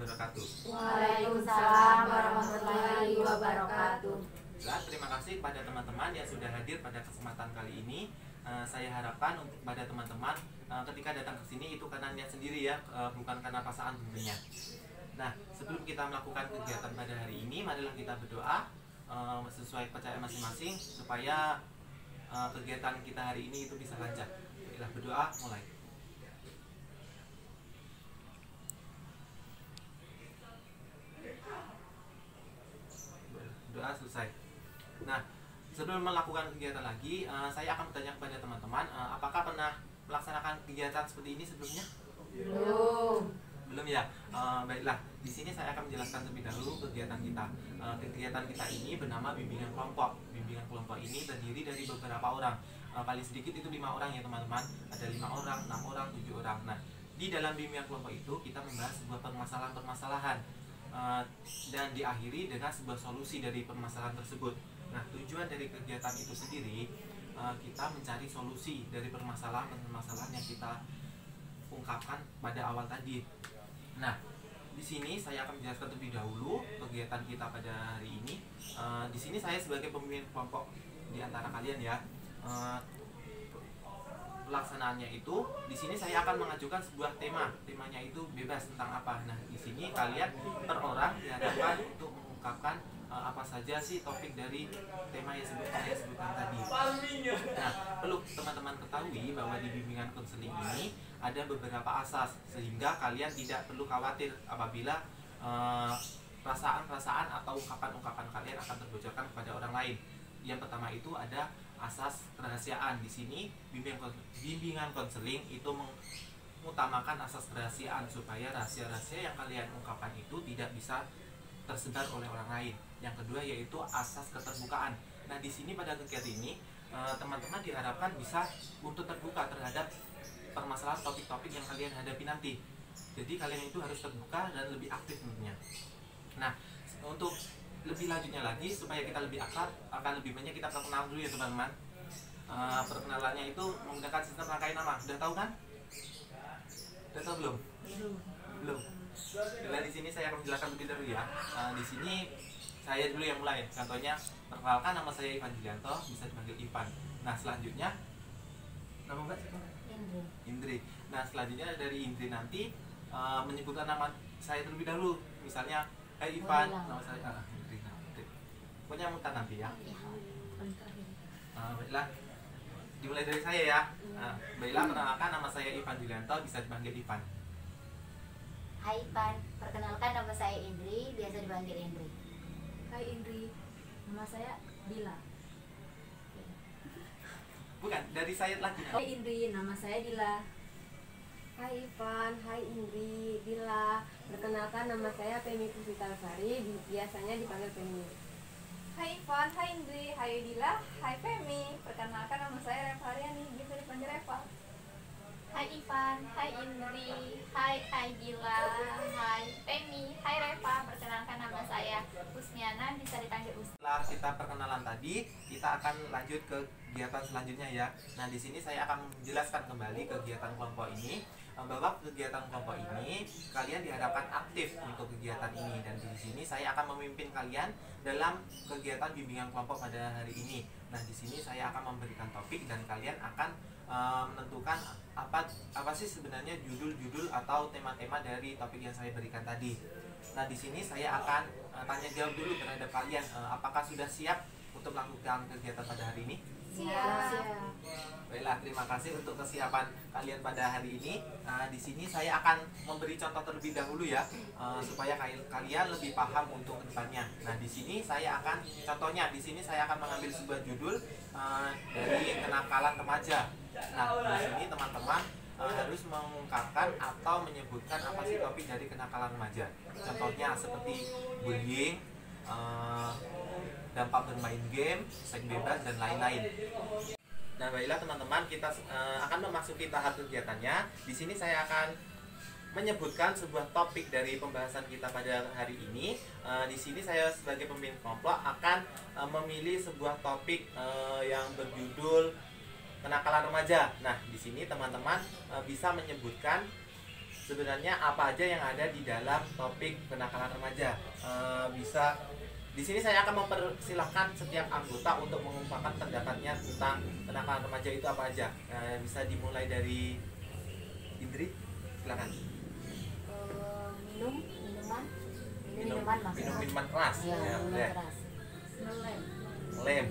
wabarakatuh. Waalaikumsalam warahmatullahi wabarakatuh. Terima kasih kepada teman-teman yang sudah hadir pada kesempatan kali ini. Saya harapkan untuk pada teman-teman ketika datang ke sini itu karena niat sendiri ya, bukan karena pasangan tentunya. Nah, sebelum kita melakukan kegiatan pada hari ini, marilah kita berdoa sesuai kepercayaan masing-masing supaya kegiatan kita hari ini itu bisa lancar. Baiklah, berdoa mulai. Doa selesai. Nah, sebelum melakukan kegiatan lagi, saya akan bertanya kepada teman-teman, apakah pernah melaksanakan kegiatan seperti ini sebelumnya? Belum ya. Baiklah, di sini saya akan menjelaskan terlebih dahulu kegiatan kita. Kegiatan kita ini bernama bimbingan kelompok. Bimbingan kelompok ini terdiri dari beberapa orang. Paling sedikit itu 5 orang ya teman-teman. Ada 5 orang, 6 orang, 7 orang. Nah, di dalam bimbingan kelompok itu kita membahas sebuah permasalahan-permasalahan dan diakhiri dengan sebuah solusi dari permasalahan tersebut. Nah, tujuan dari kegiatan itu sendiri kita mencari solusi dari permasalahan-permasalahan yang kita ungkapkan pada awal tadi. Nah, di sini saya akan menjelaskan terlebih dahulu kegiatan kita pada hari ini. Di sini saya sebagai pemimpin kelompok di antara kalian ya. Pelaksanaannya itu di sini saya akan mengajukan sebuah tema. Temanya itu bebas tentang apa. Nah, di sini kalian per orang diharapkan untuk mengungkapkan apa saja sih topik dari tema yang saya sebutkan tadi. Nah, perlu teman-teman ketahui bahwa di bimbingan konseling ini ada beberapa asas sehingga kalian tidak perlu khawatir apabila perasaan-perasaan atau ungkapan-ungkapan kalian akan terbocorkan kepada orang lain. Yang pertama itu ada asas kerahasiaan. Di sini bimbingan konseling itu mengutamakan asas kerahasiaan supaya rahasia-rahasia yang kalian ungkapkan itu tidak bisa tersebar oleh orang lain. Yang kedua yaitu asas keterbukaan. Nah, di sini pada kegiatan ini teman-teman diharapkan bisa untuk terbuka terhadap permasalahan topik-topik yang kalian hadapi nanti. Jadi kalian itu harus terbuka dan lebih aktif tentunya. Nah, untuk lebih lanjutnya lagi supaya kita lebih akrab, akan lebih banyak kita perkenalan dulu ya teman-teman. Perkenalannya itu menggunakan sistem rangkaian nama. Sudah tahu kan? Sudah tahu belum? Belum. Bila di sini saya akan menjelaskan lebih dulu ya. Di sini saya dulu yang mulai. Contohnya, perkenalkan nama saya Ivan Julianto, bisa dipanggil Ivan. Nah, selanjutnya nama Mbak siapa? Indri. Nah, selanjutnya dari Indri nanti menyebutkan nama saya terlebih dahulu. Misalnya, hai Ivan, nama saya Indri. Pokoknya muntah nanti ya. Baiklah, dimulai dari saya ya. Baiklah, perkenalkan nama saya Ivan Julianto, bisa dipanggil Ivan. Hai Ivan, perkenalkan nama saya Indri, biasa dipanggil Indri. Hai Indri, nama saya Dila. Bukan, dari saya lagi. Hai Indri, nama saya Dila. Hai Ivan, hai Indri, Dila. Perkenalkan nama saya Femi Pusitasari, biasanya dipanggil Femi. Hai Ivan, hai Indri, hai Dila, hai Femi. Perkenalkan nama saya Reva Haryani, bisa dipanggil Reva. Hai Ivan, hai Indri, hai Dila, hai Femi, hai Reva. Perkenalkan nama saya Husniana, bisa dipanggil Usni. Setelah kita perkenalan tadi, kita akan lanjut ke kegiatan selanjutnya ya. Nah, di sini saya akan menjelaskan kembali kegiatan kelompok ini, bahwa kegiatan kelompok ini kalian diharapkan aktif untuk kegiatan ini, dan di sini saya akan memimpin kalian dalam kegiatan bimbingan kelompok pada hari ini. Nah, di sini saya akan memberikan topik dan kalian akan menentukan apa sih sebenarnya judul-judul atau tema-tema dari topik yang saya berikan tadi. Nah, di sini saya akan tanya jawab dulu terhadap kalian, apakah sudah siap untuk melakukan kegiatan pada hari ini? Siap. Baiklah, terima kasih untuk kesiapan kalian pada hari ini. Di sini saya akan memberi contoh terlebih dahulu ya, supaya kalian lebih paham untuk kedepannya. Nah, di sini saya akan contohnya, di sini saya akan mengambil sebuah judul dari kenakalan remaja. Nah, di sini teman-teman harus mengungkapkan atau menyebutkan apa sih topik dari kenakalan remaja. Contohnya seperti bullying, dampak bermain game, seks bebas, dan lain-lain. Nah, baiklah teman-teman, kita akan memasuki tahap kegiatannya. Di sini saya akan menyebutkan sebuah topik dari pembahasan kita pada hari ini. Di sini saya sebagai pemimpin kelompok akan memilih sebuah topik yang berjudul kenakalan remaja. Nah, di sini teman-teman bisa menyebutkan sebenarnya apa aja yang ada di dalam topik kenakalan remaja. Bisa di sini saya akan mempersilahkan setiap anggota untuk mengungkapkan pendapatnya tentang kenakalan remaja itu apa aja. Bisa dimulai dari Indri, silakan. Minuman Minuman keras. ya, Ya, minuman boleh. keras. Lem,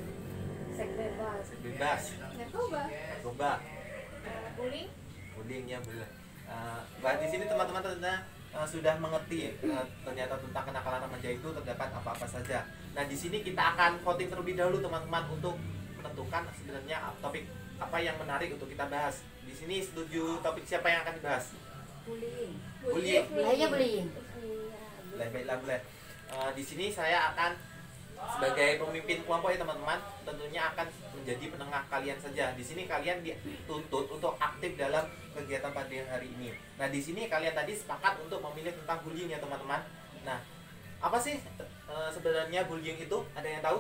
Seks bebas. bebas, narkoba, Bullying. puding ya boleh. Di sini teman-teman ternyata sudah mengerti ternyata tentang kenakalan remaja itu terdapat apa-apa saja. Nah di sini kita akan voting terlebih dahulu teman-teman untuk menentukan sebenarnya topik apa yang menarik untuk kita bahas. Di sini setuju topik siapa yang akan dibahas? Bullying. Bullying. Kayaknya bullying. Baiklah boleh. Di sini saya akan sebagai pemimpin kelompok ya teman-teman, tentunya akan menjadi penengah kalian saja. Di sini kalian dituntut untuk aktif dalam kegiatan pada hari ini. Nah di sini kalian tadi sepakat untuk memilih tentang bullying ya teman-teman. Nah apa sih sebenarnya bullying itu? Ada yang tahu?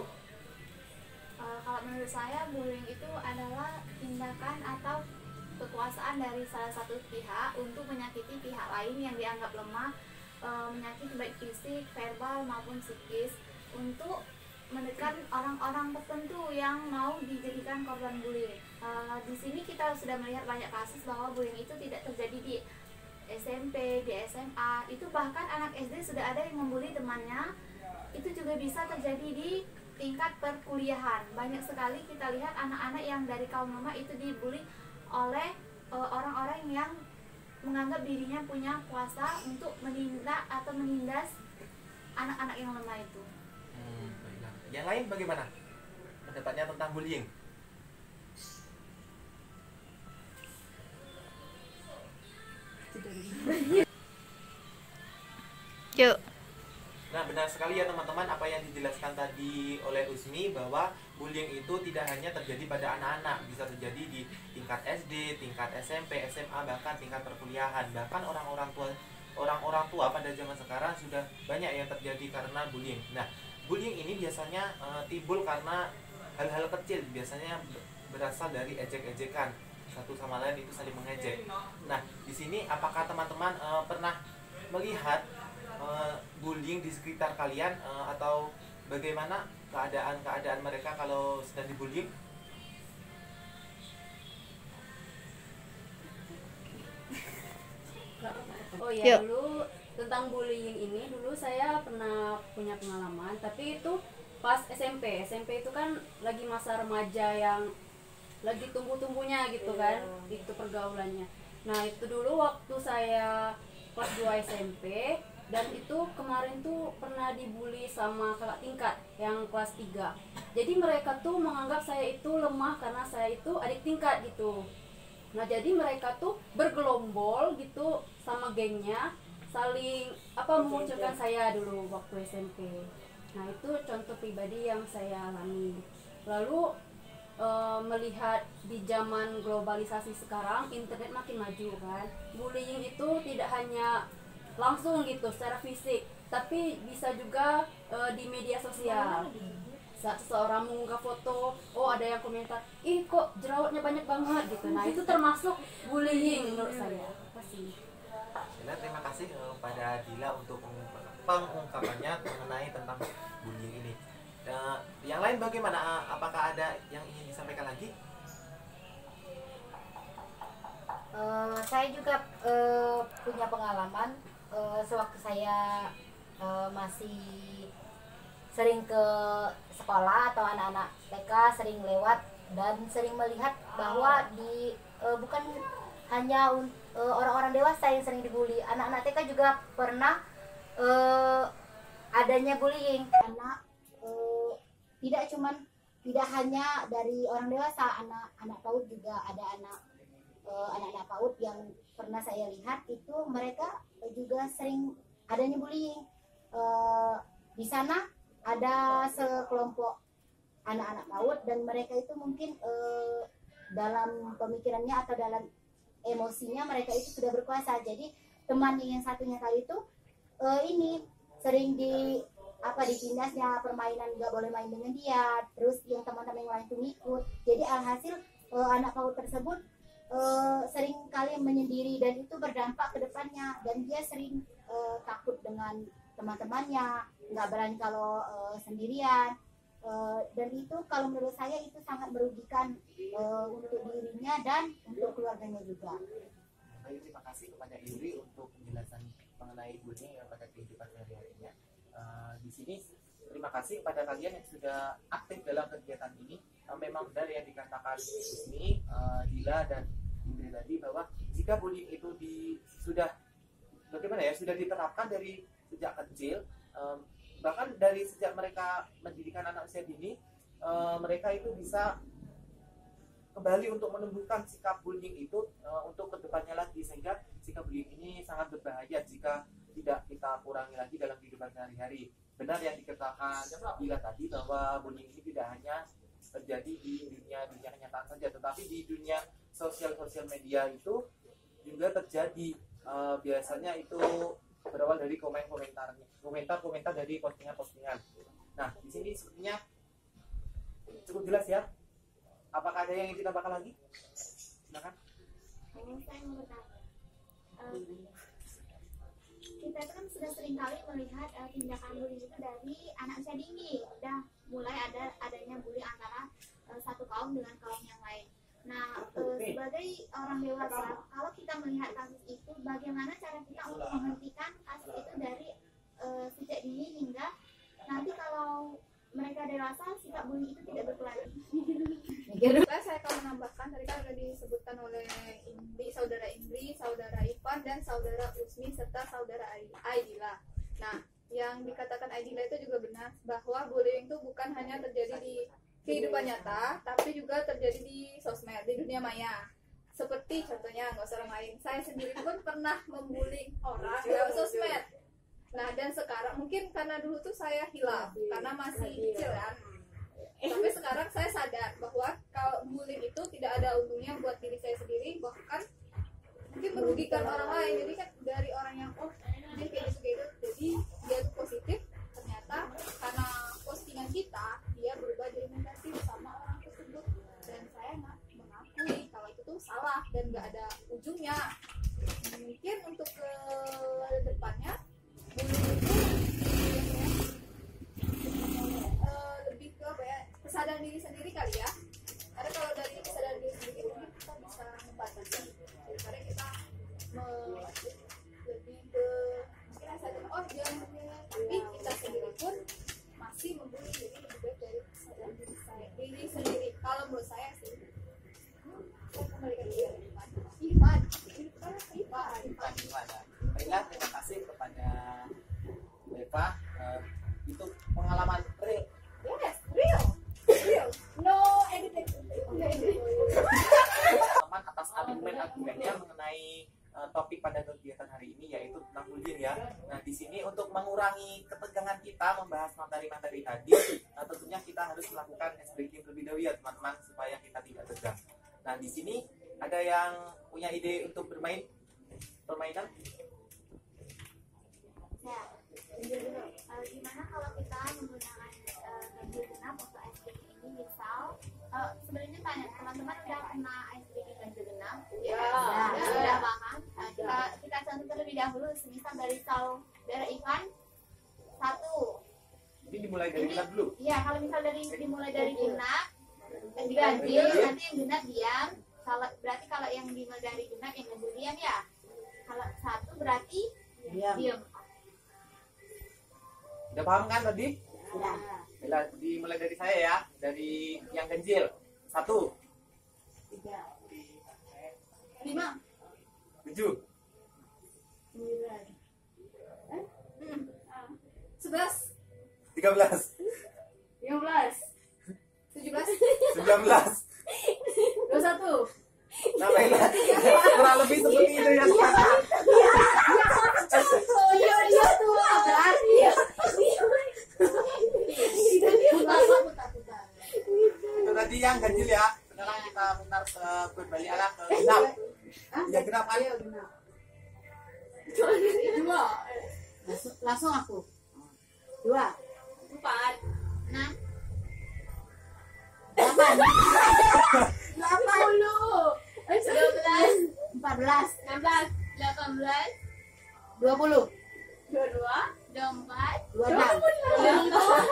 Kalau menurut saya bullying itu adalah tindakan atau kekuasaan dari salah satu pihak untuk menyakiti pihak lain yang dianggap lemah, menyakiti baik fisik, verbal maupun psikis, untuk menekan orang-orang tertentu yang mau dijadikan korban bullying. Di sini kita sudah melihat banyak kasus bahwa bullying itu tidak terjadi di SMP, di SMA, itu bahkan anak SD sudah ada yang membuli temannya. Itu juga bisa terjadi di tingkat perkuliahan. Banyak sekali kita lihat anak-anak yang dari kaum lemah itu dibully oleh orang-orang yang menganggap dirinya punya kuasa untuk menindak atau menindas anak-anak yang lemah itu. Baiklah. Yang lain bagaimana pendapatnya tentang bullying? Yuk. Nah benar sekali ya teman-teman apa yang dijelaskan tadi oleh Usmi, bahwa bullying itu tidak hanya terjadi pada anak-anak, bisa terjadi di tingkat SD, tingkat SMP, SMA, bahkan tingkat perkuliahan. Bahkan orang-orang tua pada zaman sekarang sudah banyak yang terjadi karena bullying. Nah bullying ini biasanya timbul karena hal-hal kecil, biasanya berasal dari ejek-ejekan, satu sama lain itu saling mengejek. Nah di sini apakah teman-teman pernah melihat bullying di sekitar kalian, atau bagaimana keadaan mereka kalau sedang dibullying? Oh Yuk. ya, dulu tentang bullying ini dulu saya pernah punya pengalaman, tapi itu pas SMP. SMP itu kan lagi masa remaja yang lagi tumbuh-tumbuhnya gitu kan, itu pergaulannya. Nah itu dulu waktu saya kelas 2 SMP, dan itu kemarin tuh pernah dibully sama kakak tingkat yang kelas 3. Jadi mereka tuh menganggap saya itu lemah karena saya itu adik tingkat gitu. Nah jadi mereka tuh bergelombol gitu sama gengnya, saling mengucilkan saya dulu waktu SMP. Nah itu contoh pribadi yang saya alami. Lalu melihat di zaman globalisasi sekarang, internet makin maju kan, bullying itu tidak hanya langsung gitu secara fisik, tapi bisa juga di media sosial. Saat seseorang mengunggah foto, ada yang komentar, ih kok jerawatnya banyak banget gitu. Nah itu termasuk bullying menurut saya. Pasti. Terima kasih pada Dila untuk pengungkapannya mengenai tentang bullying ini. Yang lain bagaimana? Apakah ada yang ingin disampaikan lagi? Saya juga punya pengalaman sewaktu saya masih sering ke sekolah atau anak-anak TK sering lewat dan sering melihat bahwa bukan hanya orang-orang dewasa yang sering dibully, anak-anak TK juga pernah adanya bullying. Karena tidak hanya dari orang dewasa, anak PAUD juga ada anak-anak PAUD yang pernah saya lihat itu mereka juga sering adanya bullying. Di sana ada sekelompok anak-anak PAUD dan mereka itu mungkin dalam pemikirannya atau dalam emosinya mereka itu sudah berkuasa. Jadi teman yang satunya tadi itu ini sering ditindasnya, permainan nggak boleh main dengan dia, terus yang teman-teman yang lain itu ngikut. Jadi alhasil anak PAUD tersebut sering kali menyendiri dan itu berdampak ke depannya, dan dia sering takut dengan teman-temannya, nggak berani kalau sendirian. Dan itu kalau menurut saya itu sangat merugikan untuk dirinya dan untuk keluarganya juga. Baik, terima kasih kepada Indri untuk penjelasan mengenai bullying pada kehidupan sehari-harinya. Di sini terima kasih kepada kalian yang sudah aktif dalam kegiatan ini. Memang benar yang dikatakan Usmi, Dila dan Indri tadi, bahwa jika bullying itu sudah diterapkan dari sejak kecil, bahkan dari sejak mereka mendirikan anak usia dini, mereka itu bisa kembali untuk menumbuhkan sikap bullying itu untuk kedepannya lagi, sehingga sikap bullying ini sangat berbahaya jika tidak kita kurangi lagi dalam kehidupan sehari-hari. Benar yang dikatakan Bila tadi, bahwa bullying ini tidak hanya terjadi di dunia kenyataan saja, tetapi di dunia sosial media itu juga terjadi. Biasanya itu berawal dari komentar dari postingan. Nah, di sini sepertinya cukup jelas ya. Apakah ada yang ingin kita bakal lagi? Silakan. Saya mau bertanya. Kita kan sudah sering kali melihat tindakan bullying itu dari anak usia dini. Udah mulai adanya bullying antara satu kaum dengan kaum yang lain. Nah, sebagai orang dewasa, kalau kita melihat kasus itu, bagaimana cara kita untuk menghentikan kasus itu dari sejak dini hingga nanti kalau mereka dewasa, sikap bullying itu tidak berkelanjutan. Saya akan menambahkan, tadi kan sudah disebutkan oleh saudara Indri, saudara Ivan, dan saudara Usmi, serta saudara Aidila. Nah, yang dikatakan Aidila itu juga benar, bahwa bullying itu bukan hanya terjadi di kehidupan nyata, tapi juga terjadi di sosmed, di dunia maya. Seperti contohnya, nggak usah orang lain, saya sendiri pun pernah membuli orang lewat sosmed. Nah, dan sekarang mungkin karena dulu tuh saya hilaf karena masih kecil kan. Tapi sekarang saya sadar bahwa kalau bullying itu tidak ada untungnya buat diri saya sendiri, bahkan mungkin merugikan orang lain. Jadi kan dari orang yang dia kayak gitu, jadi dia tuh positif, ternyata karena postingan kita dia berubah jadi negatif sama orang tersebut, dan saya mengakui kalau itu tuh salah dan nggak ada ujungnya. Mungkin untuk ke depannya lebih ke apa ya, kesadaran diri sendiri kali ya. Karena kalau dari kesadaran diri sendiri mungkin kita bisa membatasi daripada kita lebih ke mungkin saja jangan membuli, tapi kita sendiri pun masih membuli. Jadi lebih baik dari kesadaran diri sendiri. Kalau menurut saya sih, saya kembalikan dia Ivan. Baiklah, terima kasih kepada Eva. Itu pengalaman real. Yes, real. No editing. Teman atas argumennya mengenai topik pada kegiatan hari ini, yaitu tentang bullying ya. Nah, di sini untuk mengurangi ketegangan kita membahas materi-materi tadi, tentunya kita harus melakukan ice breaking terlebih dahulu ya teman-teman, supaya kita tidak tegang. Nah, di sini ada yang punya ide untuk bermain permainan? Ya, gimana kalau kita menggunakan ganjil genap untuk ice cream ini? Misal, sebenarnya tanya teman-teman udah pernah ice cream ganjil genap? Ya, Sudah paham. Kita contoh terlebih dahulu, semisal dari saudara Ivan 1. Ini dimulai dari genap dulu. Iya, kalau misal dimulai dari genap, diganjil, nanti yang genap diam. Berarti kalau yang dimulai dari genap yang ganjil diam ya. Kalau 1 berarti diam. Udah paham kan tadi? Sudah. Bila dimulai dari saya ya, dari yang ganjil. 1, 3, 5, 7, 11, 13, 15, 17. 19. 21. Nah, baiklah. Kurang lebih seperti itu ya sekarang. Oh iya tuh. Itu tadi yang ganjil ya. Sekarang kita putar berbalik arah ke genap. Ya genap kan? Langsung aku. 2, 4. 6, 8. 10. 11. 14, 16, 18, 20, 22, 24, 26.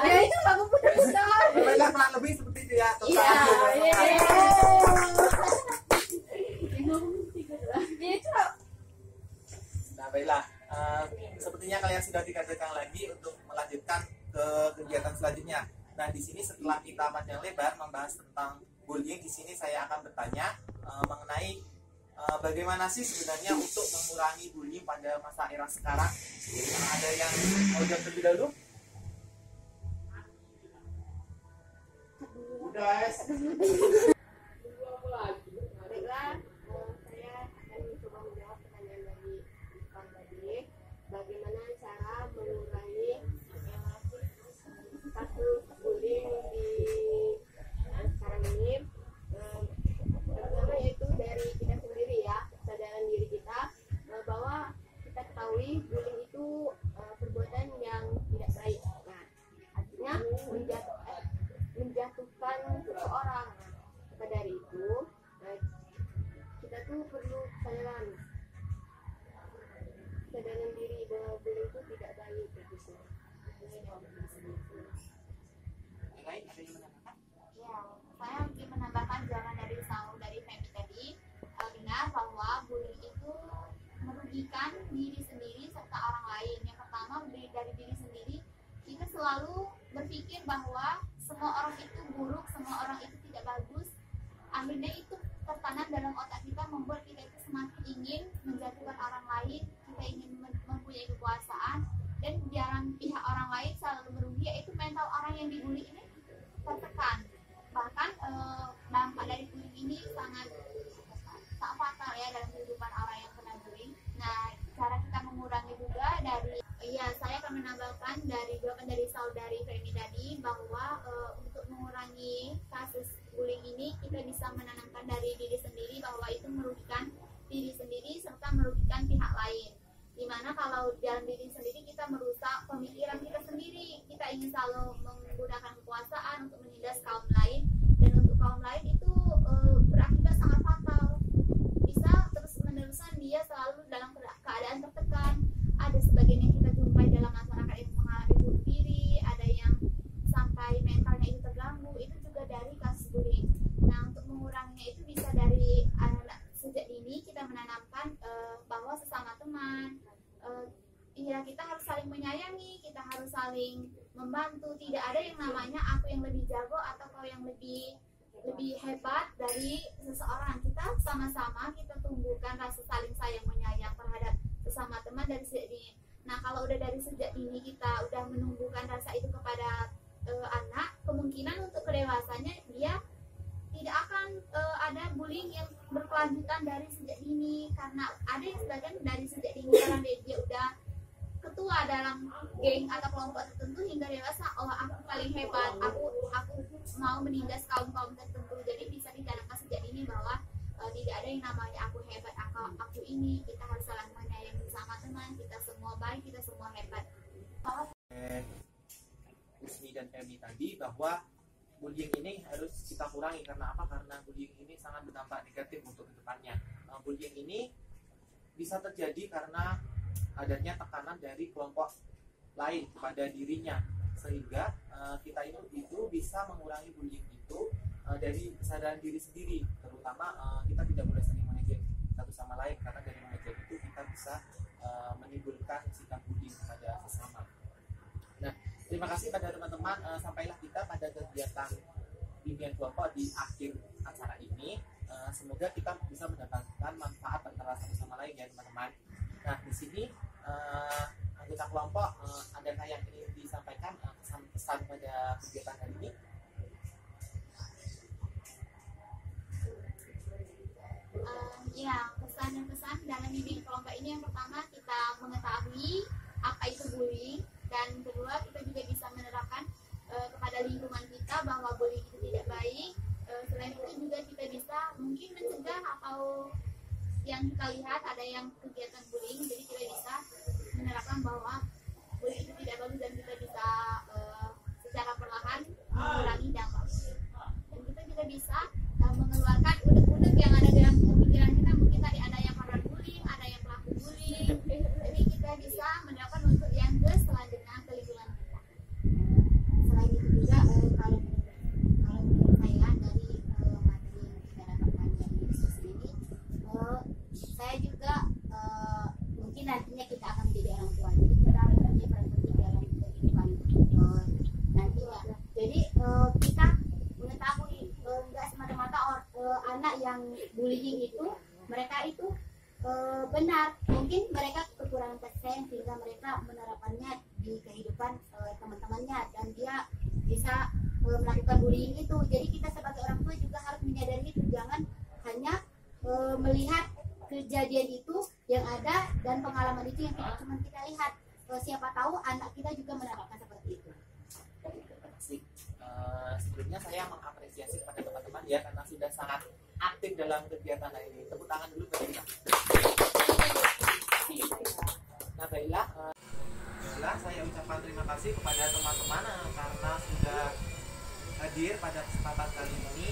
Ya itu aku benar-benar. Baiklah, kurang lebih seperti itu ya. Iya, iya. Nah, baiklah. Sepertinya kalian sudah dikatakan lagi untuk melanjutkan ke kegiatan selanjutnya. Nah, di sini setelah kita panjang lebar membahas tentang bullying, di sini saya akan bertanya mengenai bagaimana sih sebenarnya untuk mengurangi bullying pada masa era sekarang. Ada yang mau jawab terlebih dahulu? Udah, guys. Baiklah, saya akan mencoba menjawab pertanyaan dari Ipan tadi. Bagaimana cara mengurangi kasus bullying di sekarang ini? Pertama yaitu dari kita sendiri ya, kesadaran diri kita bahwa kita ketahui bullying itu perbuatan yang tidak baik. Nah, artinya menjatuhkan seseorang. Maka dari itu kita tuh perlu kesadaran diri bahwa bullying itu tidak baik gitu. Lain ada yang menambahkan? Ya, saya mungkin menambahkan jawaban dari Femi tadi. Benar bahwa bullying itu merugikan diri sendiri serta orang lain. Yang pertama dari diri sendiri, kita selalu berpikir bahwa semua orang itu buruk, semua orang itu tidak bagus. Akhirnya itu tertanam dalam otak kita, membuat kita itu semakin ingin menjatuhkan orang lain, kita ingin mempunyai kekuasaan, dan dalam pihak orang lain selalu merugi, yaitu mental orang yang dibully ini tertekan. Bahkan dampak dari bullying ini sangat fatal ya dalam kehidupan orang yang kena bullying. Nah, cara kita mengurangi juga saya akan menambahkan jawaban dari saudari Femi tadi bahwa untuk mengurangi kasus bullying ini kita bisa menanamkan dari diri sendiri bahwa itu merugikan diri sendiri serta merugikan pihak lain. Dimana kalau dalam diri sendiri kita merusak pemikiran kita sendiri, kita ingin selalu menggunakan kekuasaan untuk menindas kaum lain, dan untuk kaum lain itu berakibat sangat fatal. Bisa terus-menerusan dia selalu dalam keadaan tertekan. Ada sebagian yang kita jumpai dalam masyarakat yang mengalami bunuh diri, ada yang sampai mentalnya itu terganggu, itu juga dari kasus bullying. Nah, untuk menguranginya itu bisa dari anak-anak sejak dini kita menanamkan bahwa sesama teman, kita harus saling menyayangi, kita harus saling membantu. Tidak ada yang namanya aku yang lebih jago atau kau yang lebih hebat dari seseorang. Kita sama-sama kita tumbuhkan rasa saling sayang menyayang terhadap sesama teman dari sejak dini. Nah, kalau udah dari sejak dini kita udah menumbuhkan rasa itu kepada anak, kemungkinan untuk kedewasanya dia tidak akan ada bullying yang berkelanjutan dari sejak dini, karena ada yang sebagian dari sejak dini karena dia udah ketua dalam geng atau kelompok tertentu hingga dewasa, oh aku paling hebat, aku mau menindas kaum tertentu. Jadi bisa ditanamkan sejak dini bahwa tidak ada yang namanya aku hebat, aku ini. Kita harus saling menyayangi bersama teman, kita semua baik, kita semua hebat. Usni dan Femi tadi bahwa bullying ini harus kita kurangi. Karena apa? Karena bullying ini sangat berdampak negatif untuk kedepannya. Bullying ini bisa terjadi karena adanya tekanan dari kelompok lain kepada dirinya, sehingga kita itu bisa mengurangi bullying itu dari kesadaran diri sendiri. Terutama kita tidak boleh saling mengejek satu sama lain, karena dari mengejek itu kita bisa menimbulkan sikap bullying kepada sesama. Nah, terima kasih pada teman-teman. Sampailah kita pada kegiatan bimbingan kelompok di akhir acara ini. Semoga kita bisa mendapatkan manfaat antara satu sama lain ya teman-teman. Nah, di sini anggota kelompok adakah yang ingin disampaikan pesan-pesan pada kegiatan hari ini? Pesan dan pesan dalam bimbingan kelompok ini, yang pertama kita mengetahui apa itu bullying, dan kedua kita juga bisa menerapkan kepada lingkungan kita bahwa bullying itu tidak baik. Selain itu juga kita bisa mungkin mencegah, atau yang kita lihat ada yang kegiatan bullying, jadi kita bisa menerapkan bahwa bullying itu tidak bagus, dan kita bisa secara perlahan mengurangi dampak. Dan kita juga bisa mengeluarkan unek-unek yang ada dalam pemikiran kita. Mungkin tadi ada yang pernah itu mereka itu benar. Mungkin mereka kekurangan kasih sayang sehingga mereka menerapkannya di kehidupan teman-temannya dan dia bisa melakukan bullying itu. Jadi kita sebagai orang tua juga harus menyadari itu, jangan hanya melihat kejadian itu yang ada dan pengalaman itu yang tidak cuma kita lihat. Siapa tahu anak kita juga menerapkan seperti itu. Terima kasih. Sebelumnya saya mengapresiasi kepada teman-teman ya karena sudah sangat aktif dalam kegiatan ini. Tepuk tangan dulu buat kita. Nah baiklah, saya ucapkan terima kasih kepada teman-teman karena sudah hadir pada kesempatan kali ini.